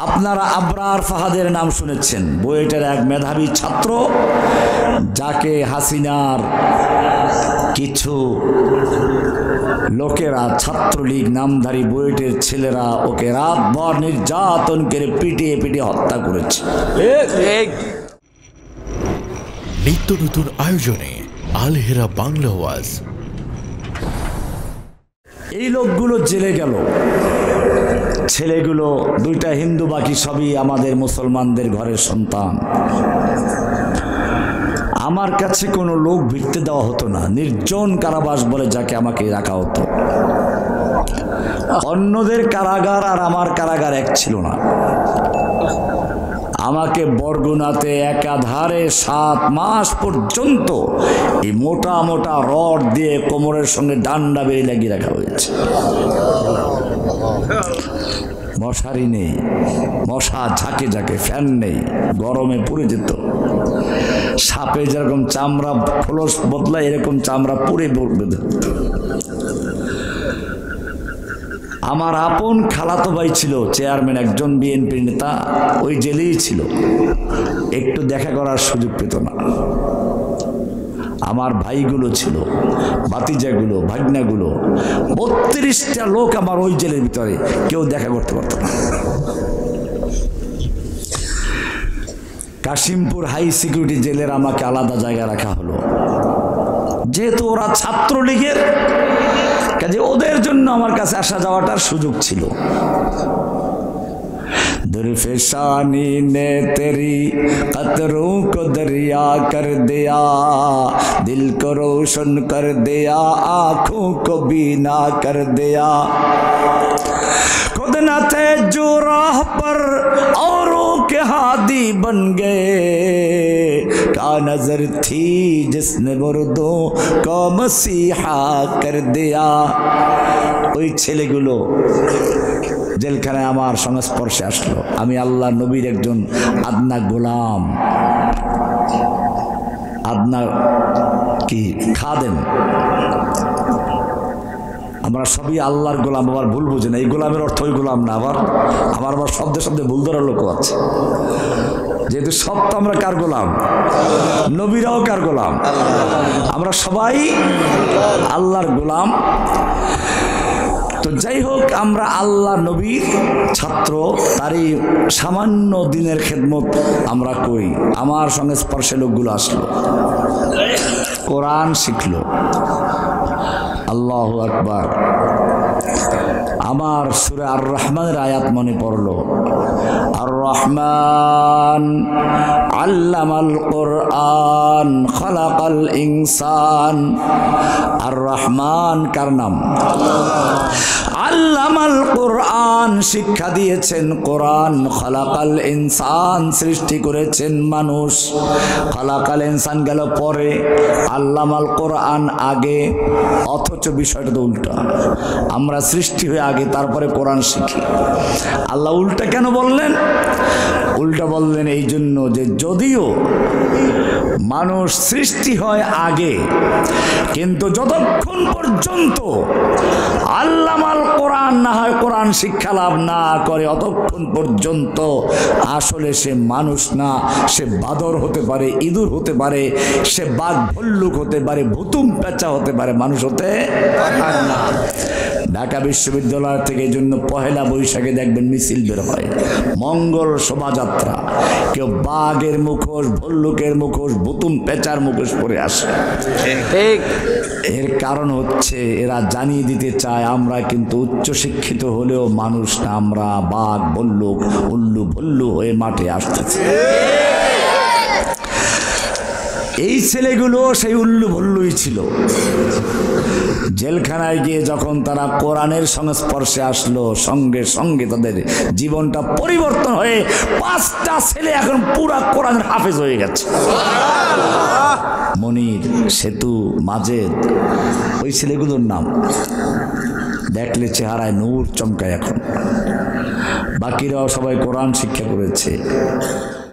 আপনারা আবরার ফাহাদের নাম শুনেছেন, বুয়েটের এক মেধাবী ছাত্র, যাকে হাসিনার কিছু লোকেরা, ছাত্রলীগ নামধারী বুয়েটের ছেলেরা ওকে রাতভর নির্যাতন করে পিটিয়ে পিটিয়ে হত্যা করেছে। নিত্য নতুন আয়োজনে আল হেরা বাংলা ওয়াজ। এই লোকগুলো জেলে গেল, ছেলেগুলো দুইটা হিন্দু, বাকি সবই আমাদের মুসলমানদের ঘরের সন্তান। আমার কাছে কোনো লোক ভিড়তে দেওয়া হতো না, নির্জন কারাবাস বলে যাকে আমাকে রাখা হতো। অন্যদের কারাগার আর আমার কারাগার এক ছিল না। আমাকে বরগুনাতে একাধারে 7 মাস পর্যন্ত এই মোটা মোটা রড দিয়ে কোমরের সঙ্গে ডান্ডা বেরিয়ে লাগিয়ে রাখা হয়েছে। মশারি নেই, মশা ঝাঁকে ঝাঁকে, ফ্যান নেই, গরমে পুড়ে যেত। সাপে যেরকম চামড়া ফলস বদলায়, এরকম চামড়া পুড়ে বেঁধে। আমার আপন খালাতো ভাই ছিল চেয়ারম্যান, একজন বিএনপি নেতা, ওই জেলেই ছিল, একটু দেখা করার সুযোগ পেত না। আমার ভাইগুলো ছিল, ভাতিজাগুলো, ভাগনাগুলো, 32টা লোক আমার ওই জেলের ভিতরে, কেউ দেখা করতে পারত না। কাশিমপুর হাই সিকিউরিটি জেলের আমাকে আলাদা জায়গা রাখা হলো, যেহেতু ওরা ছাত্রলীগের, কাজে ওদের জন্য আমার কাছে আসা যাওয়াটার সুযোগ ছিল। दुर्फेशानी ने तेरी कतरों को दरिया कर दिया, दिल को रोशन कर दिया, आँखों को बीना कर दिया। खुद न थे जो राह पर औरों के हादी बन गए, क्या नजर थी जिसने मुर्दों को मसीहा कर दिया। ওই ছেলেগুলো জেলখানায় আমার সংস্পর্শে আসলো। আমি আল্লাহ নবীর একজন আদনা গোলাম, আদনা কি খাদেম। আমরা সবই আল্লাহর গোলাম, আবার ভুল বুঝে না, এই গোলামের অর্থ ওই গোলাম না। আবার শব্দে শব্দে ভুল ধরার লোক আছে, যেহেতু সব তো আমরা কার গোলাম, নবীরাও কার গোলাম, আমরা সবাই আল্লাহর গোলাম। তো যাই হোক, আমরা আল্লাহ নবীর ছাত্র, তারই সামান্য দিনের খেদমত আমরা করি। আমার সঙ্গে স্পর্শে লোকগুলো আসলো, কোরআন শিখলো। আল্লাহু আকবার। আমার সূরা আর রহমানের আয়াত মনে পড়লো, আর রহমান আল্লামাল কোরআন খালাকাল ইনসান। আর রহমান কার নাম? আল্লামাল কোরআন, শিক্ষা দিয়েছেন কোরআন। খালাকাল ইনসান, সৃষ্টি করেছেন মানুষ। খালাকাল ইনসান গেল পরে, আল্লামাল কোরআন আগে, অথচ বিষয়টা তো উল্টা। আমরা সৃষ্টি হয়ে আগে, তারপরে কোরআন শিখি। আল্লাহ উল্টা কেন বললেন? উল্টা বললেন এই জন্য যে যদিও মানুষ সৃষ্টি হয় আগে, কিন্তু যতক্ষণ পর্যন্ত আল্লামাল কোরআন না হয়, কোরআন শিক্ষা লাভ না করে, অতক্ষণ পর্যন্ত আসলে সে মানুষ না। সে বাদর হতে পারে, ইঁদুর হতে পারে, সে বাঘ ভল্লুক হতে পারে, ভুতুম পেঁচা হতে পারে, মানুষ হতে পারে না। ঢাকা বিশ্ববিদ্যালয় থেকে এই জন্য পহেলা বৈশাখে দেখবেন মিছিল বের হয়, মঙ্গল শোভাযাত্রা, কেউ বাঘের মুখোশ, ভল্লুকের মুখোশ, ভুতুম পেঁচার মুখোশ পরে আসে। এর কারণ হচ্ছে এরা জানিয়ে দিতে চায় আমরা কিন্তু উচ্চ শিক্ষিত হলেও মানুষ না, আমরা বাঘ, ভল্লুক, উল্লু ভল্লু হয়ে মাঠে আসতেছে। এই ছেলেগুলো সেই উল্লু ভল্লুই ছিল। জেলখানায় গিয়ে যখন তারা কোরআনের সংস্পর্শে আসলো, সঙ্গে সঙ্গে তাদের জীবনটা পরিবর্তন হয়ে 5টা ছেলে এখন পুরা কোরআনের হাফেজ হয়ে গেছে। মনির, সেতু, মাজেদ, ওই ছেলেগুলোর নাম দেখলে চেহারায় নূর চমকায় এখন। বাকিরাও সবাই কোরআন শিক্ষা করেছে।